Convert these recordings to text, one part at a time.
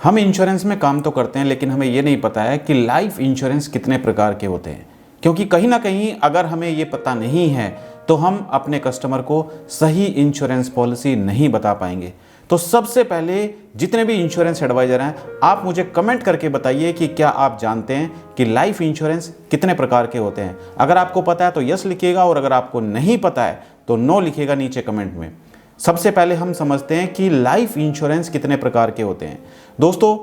हम इंश्योरेंस में काम तो करते हैं, लेकिन हमें ये नहीं पता है कि लाइफ इंश्योरेंस कितने प्रकार के होते हैं। क्योंकि कहीं ना कहीं अगर हमें ये पता नहीं है तो हम अपने कस्टमर को सही इंश्योरेंस पॉलिसी नहीं बता पाएंगे। तो सबसे पहले जितने भी इंश्योरेंस एडवाइजर हैं, आप मुझे कमेंट करके बताइए कि क्या आप जानते हैं कि लाइफ इंश्योरेंस कितने प्रकार के होते हैं। अगर आपको पता है तो यस लिखिएगा, और अगर आपको नहीं पता है तो नो लिखिएगा नीचे कमेंट में। सबसे पहले हम समझते हैं कि लाइफ इंश्योरेंस कितने प्रकार के होते हैं। दोस्तों,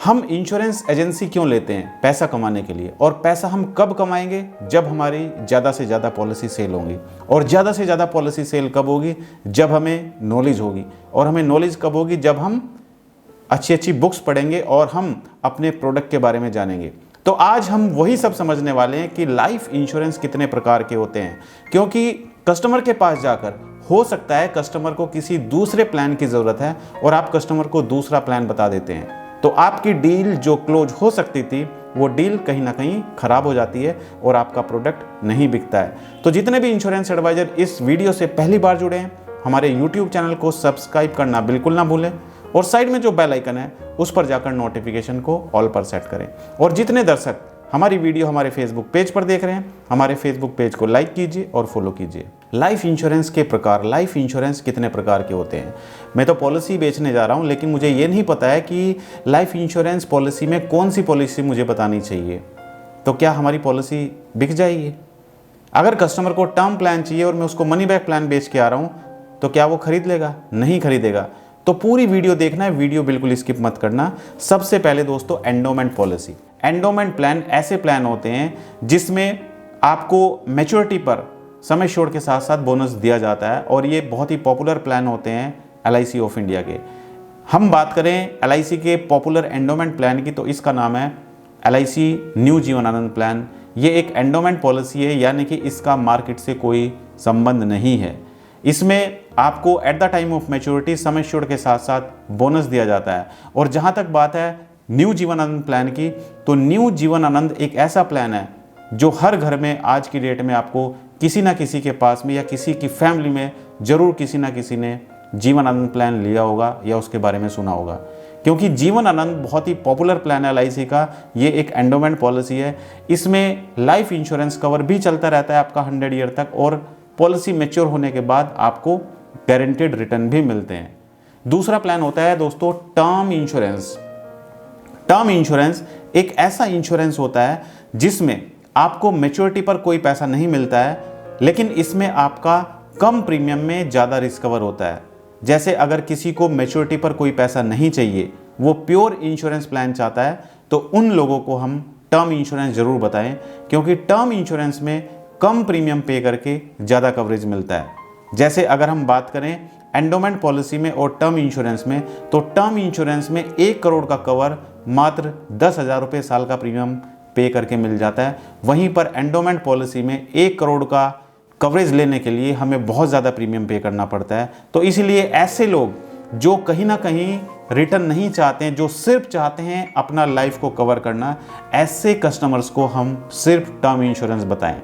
हम इंश्योरेंस एजेंसी क्यों लेते हैं? पैसा कमाने के लिए। और पैसा हम कब कमाएंगे? जब हमारी ज़्यादा से ज़्यादा पॉलिसी सेल होंगी। और ज़्यादा से ज़्यादा पॉलिसी सेल कब होगी? जब हमें नॉलेज होगी। और हमें नॉलेज कब होगी? जब हम अच्छी अच्छी बुक्स पढ़ेंगे और हम अपने प्रोडक्ट के बारे में जानेंगे। तो आज हम वही सब समझने वाले हैं कि लाइफ इंश्योरेंस कितने प्रकार के होते हैं। क्योंकि कस्टमर के पास जाकर हो सकता है कस्टमर को किसी दूसरे प्लान की ज़रूरत है और आप कस्टमर को दूसरा प्लान बता देते हैं, तो आपकी डील जो क्लोज हो सकती थी वो डील कहीं ना कहीं खराब हो जाती है और आपका प्रोडक्ट नहीं बिकता है। तो जितने भी इंश्योरेंस एडवाइजर इस वीडियो से पहली बार जुड़े हैं, हमारे यूट्यूब चैनल को सब्सक्राइब करना बिल्कुल ना भूलें, और साइड में जो बेल आइकन है उस पर जाकर नोटिफिकेशन को ऑल पर सेट करें। और जितने दर्शक हमारी वीडियो हमारे फेसबुक पेज पर देख रहे हैं, हमारे फेसबुक पेज को लाइक कीजिए और फॉलो कीजिए। लाइफ इंश्योरेंस के प्रकार, लाइफ इंश्योरेंस कितने प्रकार के होते हैं। मैं तो पॉलिसी बेचने जा रहा हूं, लेकिन मुझे ये नहीं पता है कि लाइफ इंश्योरेंस पॉलिसी में कौन सी पॉलिसी मुझे बतानी चाहिए। तो क्या हमारी पॉलिसी बिक जाएगी? अगर कस्टमर को टर्म प्लान चाहिए और मैं उसको मनी बैक प्लान बेच के आ रहा हूँ, तो क्या वो खरीद लेगा? नहीं खरीदेगा। तो पूरी वीडियो देखना है, वीडियो बिल्कुल स्किप मत करना। सबसे पहले दोस्तों, एंडोमेंट पॉलिसी। एंडोमेंट प्लान ऐसे प्लान होते हैं जिसमें आपको मैच्योरिटी पर सम एश्योर्ड के साथ साथ बोनस दिया जाता है, और ये बहुत ही पॉपुलर प्लान होते हैं LIC ऑफ इंडिया के। हम बात करें LIC के पॉपुलर एंडोमेंट प्लान की, तो इसका नाम है LIC new Jeevan Anand plan. ये एक एंडोमेंट पॉलिसी है, यानी कि इसका मार्केट से कोई संबंध नहीं है। इसमें आपको at the time of maturity sum assured के साथ साथ बोनस दिया जाता है। और जहाँ तक बात है न्यू जीवन आनंद प्लान की, तो न्यू जीवन आनंद एक ऐसा प्लान है जो हर घर में आज की डेट में आपको किसी ना किसी के पास में या किसी की फैमिली में जरूर किसी ना किसी ने जीवन आनंद प्लान लिया होगा या उसके बारे में सुना होगा। क्योंकि जीवन आनंद बहुत ही पॉपुलर प्लान है LIC का। ये एक एंडोमेंट पॉलिसी है। इसमें लाइफ इंश्योरेंस कवर भी चलता रहता है आपका 100 ईयर तक, और पॉलिसी मैच्योर होने के बाद आपको गारंटेड रिटर्न भी मिलते हैं। दूसरा प्लान होता है दोस्तों टर्म इंश्योरेंस। टर्म इंश्योरेंस एक ऐसा इंश्योरेंस होता है जिसमें आपको मैच्योरिटी पर कोई पैसा नहीं मिलता है, लेकिन इसमें आपका कम प्रीमियम में ज़्यादा रिस्क कवर होता है। जैसे अगर किसी को मैच्योरिटी पर कोई पैसा नहीं चाहिए, वो प्योर इंश्योरेंस प्लान चाहता है, तो उन लोगों को हम टर्म इंश्योरेंस ज़रूर बताएं, क्योंकि टर्म इंश्योरेंस में कम प्रीमियम पे करके ज़्यादा कवरेज मिलता है। जैसे अगर हम बात करें एंडोमेंट पॉलिसी में और टर्म इंश्योरेंस में, तो टर्म इंश्योरेंस में 1 करोड़ का कवर मात्र 10,000 रुपये साल का प्रीमियम पे करके मिल जाता है। वहीं पर एंडोमेंट पॉलिसी में 1 करोड़ का कवरेज लेने के लिए हमें बहुत ज़्यादा प्रीमियम पे करना पड़ता है। तो इसीलिए ऐसे लोग जो कहीं ना कहीं रिटर्न नहीं चाहते हैं, जो सिर्फ चाहते हैं अपना लाइफ को कवर करना, ऐसे कस्टमर्स को हम सिर्फ टर्म इंश्योरेंस बताएं।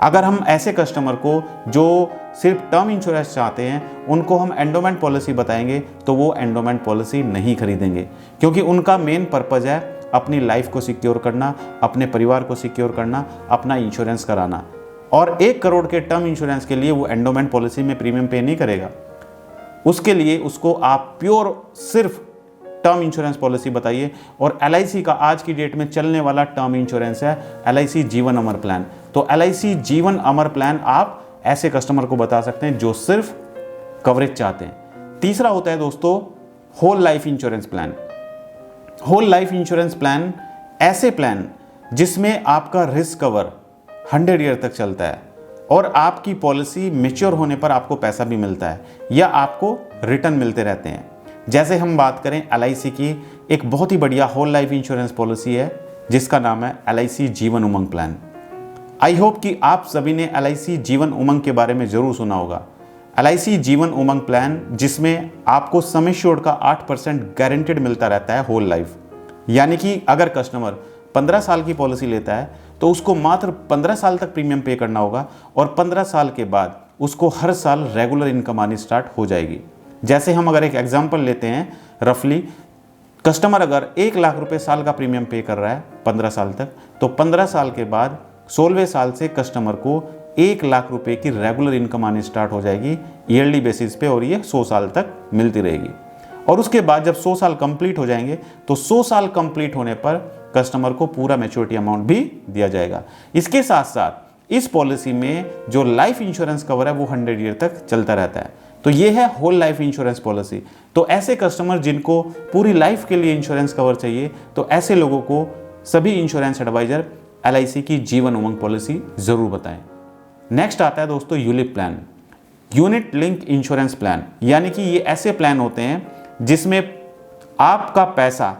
अगर हम ऐसे कस्टमर को जो सिर्फ टर्म इंश्योरेंस चाहते हैं उनको हम एंडोमेंट पॉलिसी बताएंगे, तो वो एंडोमेंट पॉलिसी नहीं खरीदेंगे, क्योंकि उनका मेन पर्पज़ है अपनी लाइफ को सिक्योर करना, अपने परिवार को सिक्योर करना, अपना इंश्योरेंस कराना। और 1 करोड़ के टर्म इंश्योरेंस के लिए वो एंडोमेंट पॉलिसी में प्रीमियम पे नहीं करेगा। उसके लिए उसको आप प्योर सिर्फ टर्म इंश्योरेंस पॉलिसी बताइए। और LIC का आज की डेट में चलने वाला टर्म इंश्योरेंस है LIC जीवन अमर प्लान। तो LIC जीवन अमर प्लान आप ऐसे कस्टमर को बता सकते हैं जो सिर्फ कवरेज चाहते हैं। तीसरा होता है दोस्तों whole life insurance plan. Whole life insurance plan ऐसे प्लान जिसमें आपका रिस्क कवर 100 ईयर तक चलता है, और आपकी पॉलिसी मैच्योर होने पर आपको पैसा भी मिलता है या आपको रिटर्न मिलते रहते हैं। जैसे हम बात करें LIC की, एक बहुत ही बढ़िया होल लाइफ इंश्योरेंस पॉलिसी है जिसका नाम है LIC Jeevan Umang plan. I hope कि आप सभी ने LIC जीवन उमंग के बारे में ज़रूर सुना होगा। LIC जीवन उमंग प्लान जिसमें आपको सम एश्योर्ड का 8% गारंटेड मिलता रहता है होल लाइफ। यानी कि अगर कस्टमर 15 साल की पॉलिसी लेता है तो उसको मात्र 15 साल तक प्रीमियम पे करना होगा, और 15 साल के बाद उसको हर साल रेगुलर इनकम आनी स्टार्ट हो जाएगी। जैसे हम अगर एक एग्जांपल लेते हैं रफली, कस्टमर अगर 1 लाख रुपए साल का प्रीमियम पे कर रहा है 15 साल तक, तो 15 साल के बाद 16वें साल से कस्टमर को 1 लाख रुपए की रेगुलर इनकम आनी स्टार्ट हो जाएगी ईयरली बेसिस पे, और ये 100 साल तक मिलती रहेगी। और उसके बाद जब 100 साल कंप्लीट हो जाएंगे तो 100 साल कंप्लीट होने पर कस्टमर को पूरा मैच्योरिटी अमाउंट भी दिया जाएगा। इसके साथ साथ इस पॉलिसी में जो लाइफ इंश्योरेंस कवर है वो 100 ईयर तक चलता रहता है। तो ये है होल लाइफ इंश्योरेंस पॉलिसी। तो ऐसे कस्टमर जिनको पूरी लाइफ के लिए इंश्योरेंस कवर चाहिए, तो ऐसे लोगों को सभी इंश्योरेंस एडवाइजर LIC की जीवन उमंग पॉलिसी जरूर बताएं। नेक्स्ट आता है दोस्तों ULIP plan, unit link insurance plan. यानी कि ये ऐसे प्लान होते हैं जिसमें आपका पैसा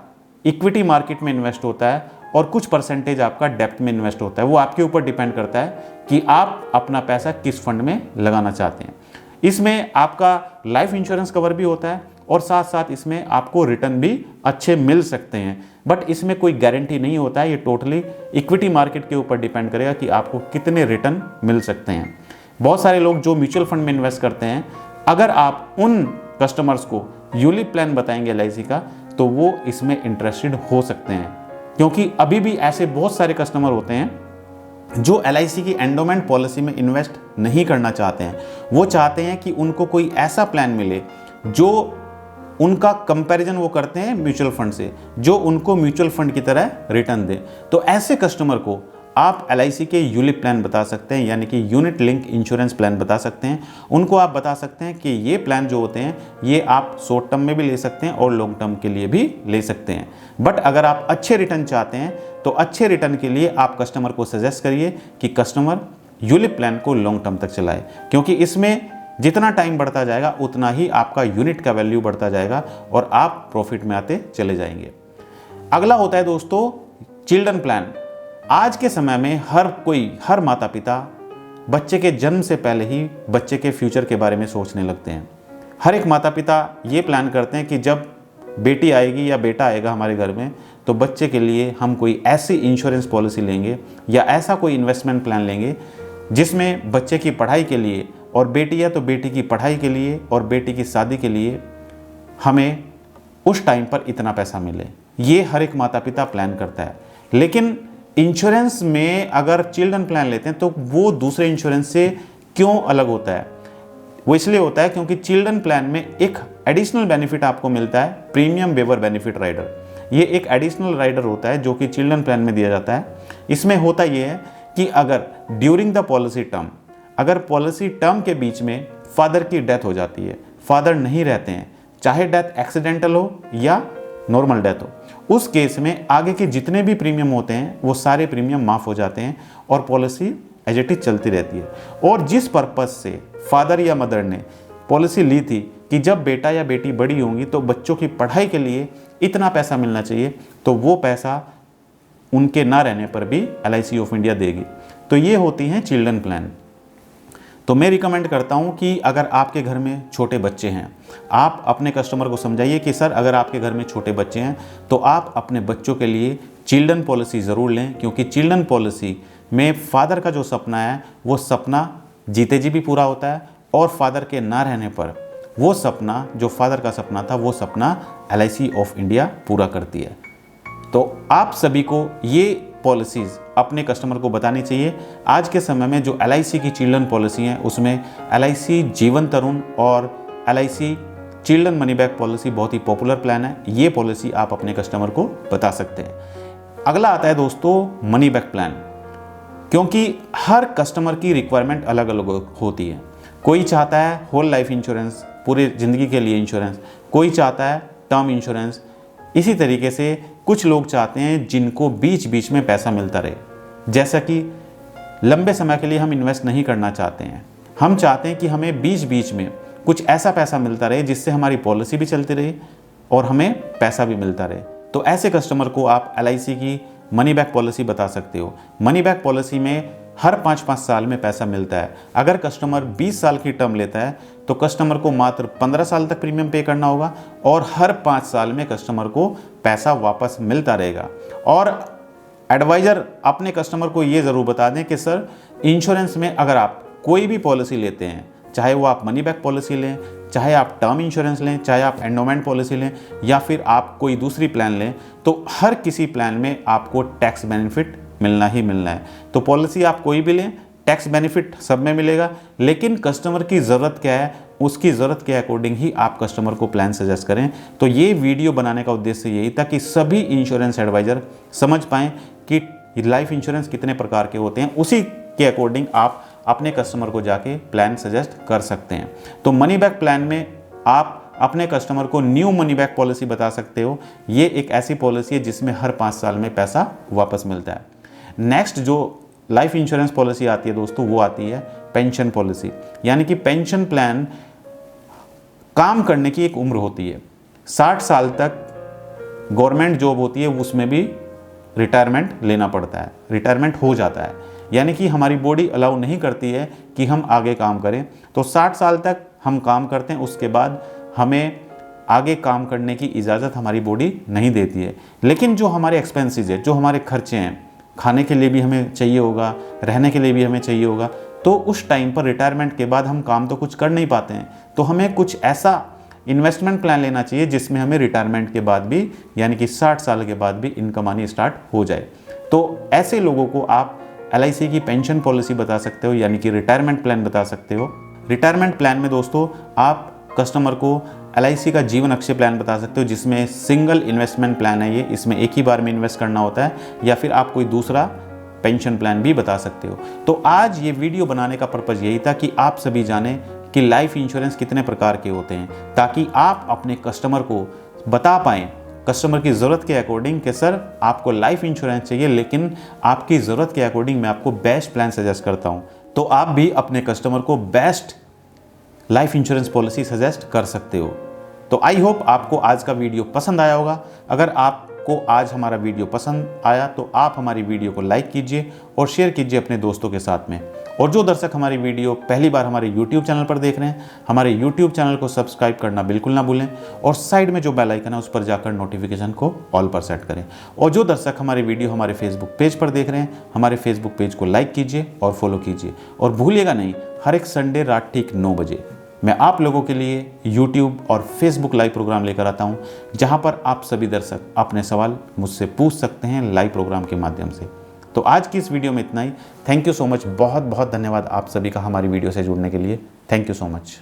इक्विटी मार्केट में इन्वेस्ट होता है और कुछ परसेंटेज आपका डेप्थ में इन्वेस्ट होता है। वो आपके ऊपर डिपेंड करता है कि आप अपना पैसा किस फंड में लगाना चाहते हैं। इसमें आपका लाइफ इंश्योरेंस कवर भी होता है और साथ साथ इसमें आपको रिटर्न भी अच्छे मिल सकते हैं, बट इसमें कोई गारंटी नहीं होता है। ये टोटली इक्विटी मार्केट के ऊपर डिपेंड करेगा कि आपको कितने रिटर्न मिल सकते हैं। बहुत सारे लोग जो म्यूचुअल फंड में इन्वेस्ट करते हैं, अगर आप उन कस्टमर्स को यूलिप प्लान बताएंगे LIC का, तो वो इसमें इंटरेस्टेड हो सकते हैं, क्योंकि अभी भी ऐसे बहुत सारे कस्टमर होते हैं जो LIC की एंडोमेंट पॉलिसी में इन्वेस्ट नहीं करना चाहते हैं। वो चाहते हैं कि उनको कोई ऐसा प्लान मिले जो उनका कंपैरिजन वो करते हैं म्यूचुअल फंड से, जो उनको म्यूचुअल फंड की तरह रिटर्न दे। तो ऐसे कस्टमर को आप LIC के यूलिप प्लान बता सकते हैं, यानी कि यूनिट लिंक इंश्योरेंस प्लान बता सकते हैं। उनको आप बता सकते हैं कि ये प्लान जो होते हैं ये आप शॉर्ट टर्म में भी ले सकते हैं और लॉन्ग टर्म के लिए भी ले सकते हैं। बट अगर आप अच्छे रिटर्न चाहते हैं तो अच्छे रिटर्न के लिए आप कस्टमर को सजेस्ट करिए कि कस्टमर यूलिप प्लान को लॉन्ग टर्म तक चलाए, क्योंकि इसमें जितना टाइम बढ़ता जाएगा उतना ही आपका यूनिट का वैल्यू बढ़ता जाएगा और आप प्रॉफिट में आते चले जाएंगे। अगला होता है दोस्तों चिल्ड्रन प्लान। आज के समय में हर माता पिता बच्चे के जन्म से पहले ही बच्चे के फ्यूचर के बारे में सोचने लगते हैं। हर एक माता पिता ये प्लान करते हैं कि जब बेटी आएगी या बेटा आएगा हमारे घर में, तो बच्चे के लिए हम कोई ऐसी इंश्योरेंस पॉलिसी लेंगे या ऐसा कोई इन्वेस्टमेंट प्लान लेंगे जिसमें बच्चे की पढ़ाई के लिए, और बेटी है तो बेटी की पढ़ाई के लिए और बेटी की शादी के लिए हमें उस टाइम पर इतना पैसा मिले। ये हर एक माता पिता प्लान करता है। लेकिन इंश्योरेंस में अगर चिल्ड्रन प्लान लेते हैं तो वो दूसरे इंश्योरेंस से क्यों अलग होता है? वो इसलिए होता है क्योंकि चिल्ड्रन प्लान में एक एडिशनल बेनिफिट आपको मिलता है, प्रीमियम वेवर बेनिफिट राइडर। ये एक एडिशनल राइडर होता है जो कि चिल्ड्रन प्लान में दिया जाता है। इसमें होता ये है कि अगर ड्यूरिंग द पॉलिसी टर्म, अगर पॉलिसी टर्म के बीच में फादर की डेथ हो जाती है, फादर नहीं रहते हैं, चाहे डेथ एक्सीडेंटल हो या नॉर्मल डेथ हो, उस केस में आगे के जितने भी प्रीमियम होते हैं वो सारे प्रीमियम माफ़ हो जाते हैं और पॉलिसी एज इट इज चलती रहती है। और जिस पर्पज़ से फादर या मदर ने पॉलिसी ली थी कि जब बेटा या बेटी बड़ी होंगी तो बच्चों की पढ़ाई के लिए इतना पैसा मिलना चाहिए, तो वो पैसा उनके ना रहने पर भी LIC ऑफ इंडिया देगी। तो ये होती हैं चिल्ड्रन प्लान। तो मैं रिकमेंड करता हूं कि अगर आपके घर में छोटे बच्चे हैं, आप अपने कस्टमर को समझाइए कि सर अगर आपके घर में छोटे बच्चे हैं तो आप अपने बच्चों के लिए चिल्ड्रन पॉलिसी ज़रूर लें, क्योंकि चिल्ड्रन पॉलिसी में फादर का जो सपना है वो सपना जीते जी भी पूरा होता है, और फादर के ना रहने पर वो सपना, जो फादर का सपना था, वो सपना LIC ऑफ इंडिया पूरा करती है। तो आप सभी को ये पॉलिसीज़ अपने कस्टमर को बतानी चाहिए। आज के समय में जो LIC की चिल्ड्रन पॉलिसी है उसमें LIC जीवन तरुण और LIC children money back policy बहुत ही पॉपुलर प्लान है। ये पॉलिसी आप अपने कस्टमर को बता सकते हैं। अगला आता है दोस्तों मनी बैक प्लान, क्योंकि हर कस्टमर की रिक्वायरमेंट अलग अलग होती है। कोई चाहता है होल लाइफ इंश्योरेंस, पूरी ज़िंदगी के लिए इंश्योरेंस, कोई चाहता है टर्म इंश्योरेंस। इसी तरीके से कुछ लोग चाहते हैं जिनको बीच बीच में पैसा मिलता रहे, जैसा कि लंबे समय के लिए हम इन्वेस्ट नहीं करना चाहते हैं। हम चाहते हैं कि हमें बीच बीच में कुछ ऐसा पैसा मिलता रहे जिससे हमारी पॉलिसी भी चलती रहे और हमें पैसा भी मिलता रहे। तो ऐसे कस्टमर को आप LIC की मनी बैक पॉलिसी बता सकते हो। मनी बैक पॉलिसी में हर 5-5 साल में पैसा मिलता है। अगर कस्टमर 20 साल की टर्म लेता है तो कस्टमर को मात्र 15 साल तक प्रीमियम पे करना होगा और हर 5 साल में कस्टमर को पैसा वापस मिलता रहेगा। और एडवाइज़र अपने कस्टमर को ये ज़रूर बता दें कि सर इंश्योरेंस में अगर आप कोई भी पॉलिसी लेते हैं चाहे वो आप मनी बैक पॉलिसी लें, चाहे आप टर्म इंश्योरेंस लें, चाहे आप एंडोमेंट पॉलिसी लें, या फिर आप कोई दूसरी प्लान लें, तो हर किसी प्लान में आपको टैक्स बेनिफिट मिलना ही मिलना है। तो पॉलिसी आप कोई भी लें, टैक्स बेनिफिट सब में मिलेगा, लेकिन कस्टमर की ज़रूरत क्या है, उसकी ज़रूरत के अकॉर्डिंग ही आप कस्टमर को प्लान सजेस्ट करें। तो ये वीडियो बनाने का उद्देश्य यही था कि सभी इंश्योरेंस एडवाइज़र समझ पाएँ कि लाइफ इंश्योरेंस कितने प्रकार के होते हैं, उसी के अकॉर्डिंग आप अपने कस्टमर को जाके प्लान सजेस्ट कर सकते हैं। तो मनी बैक प्लान में आप अपने कस्टमर को न्यू मनी बैक पॉलिसी बता सकते हो। ये एक ऐसी पॉलिसी है जिसमें हर 5 साल में पैसा वापस मिलता है। नेक्स्ट जो लाइफ इंश्योरेंस पॉलिसी आती है दोस्तों, वो आती है पेंशन पॉलिसी। यानी कि पेंशन प्लान, काम करने की एक उम्र होती है, 60 साल तक गवर्नमेंट जॉब होती है, उसमें भी रिटायरमेंट लेना पड़ता है, रिटायरमेंट हो जाता है। यानी कि हमारी बॉडी अलाउ नहीं करती है कि हम आगे काम करें। तो 60 साल तक हम काम करते हैं, उसके बाद हमें आगे काम करने की इजाज़त हमारी बॉडी नहीं देती है। लेकिन जो हमारे एक्सपेंसेस है, जो हमारे खर्चे हैं, खाने के लिए भी हमें चाहिए होगा, रहने के लिए भी हमें चाहिए होगा, तो उस टाइम पर रिटायरमेंट के बाद हम काम तो कुछ कर नहीं पाते हैं। तो हमें कुछ ऐसा इन्वेस्टमेंट प्लान लेना चाहिए जिसमें हमें रिटायरमेंट के बाद भी, यानी कि 60 साल के बाद भी इनकम आनी स्टार्ट हो जाए। तो ऐसे लोगों को आप LIC की पेंशन पॉलिसी बता सकते हो, यानी कि रिटायरमेंट प्लान बता सकते हो। रिटायरमेंट प्लान में दोस्तों आप कस्टमर को LIC का जीवन अक्षय प्लान बता सकते हो, जिसमें सिंगल इन्वेस्टमेंट प्लान है ये, इसमें एक ही बार में इन्वेस्ट करना होता है, या फिर आप कोई दूसरा पेंशन प्लान भी बता सकते हो। तो आज ये वीडियो बनाने का पर्पज़ यही था कि आप सभी जानें कि लाइफ इंश्योरेंस कितने प्रकार के होते हैं, ताकि आप अपने कस्टमर को बता पाएँ, कस्टमर की ज़रूरत के अकॉर्डिंग, कि सर आपको लाइफ इंश्योरेंस चाहिए, लेकिन आपकी ज़रूरत के अकॉर्डिंग मैं आपको बेस्ट प्लान सजेस्ट करता हूँ। तो आप भी अपने कस्टमर को best life insurance policy suggest कर सकते हो। तो आई होप आपको आज का वीडियो पसंद आया होगा। अगर आपको आज हमारा वीडियो पसंद आया तो आप हमारी वीडियो को लाइक कीजिए और शेयर कीजिए अपने दोस्तों के साथ में। और जो दर्शक हमारी वीडियो पहली बार हमारे YouTube चैनल पर देख रहे हैं, हमारे YouTube चैनल को सब्सक्राइब करना बिल्कुल ना भूलें, और साइड में जो बेल आइकन है उस पर जाकर नोटिफिकेशन को ऑल पर सेट करें। और जो दर्शक हमारी वीडियो हमारे फेसबुक पेज पर देख रहे हैं, हमारे फेसबुक पेज को लाइक कीजिए और फॉलो कीजिए। और भूलिएगा नहीं, हर एक संडे रात ठीक 9 बजे मैं आप लोगों के लिए YouTube और Facebook लाइव प्रोग्राम लेकर आता हूं, जहां पर आप सभी दर्शक अपने सवाल मुझसे पूछ सकते हैं लाइव प्रोग्राम के माध्यम से। तो आज की इस वीडियो में इतना ही। थैंक यू सो मच, बहुत बहुत धन्यवाद आप सभी का हमारी वीडियो से जुड़ने के लिए। Thank you so much.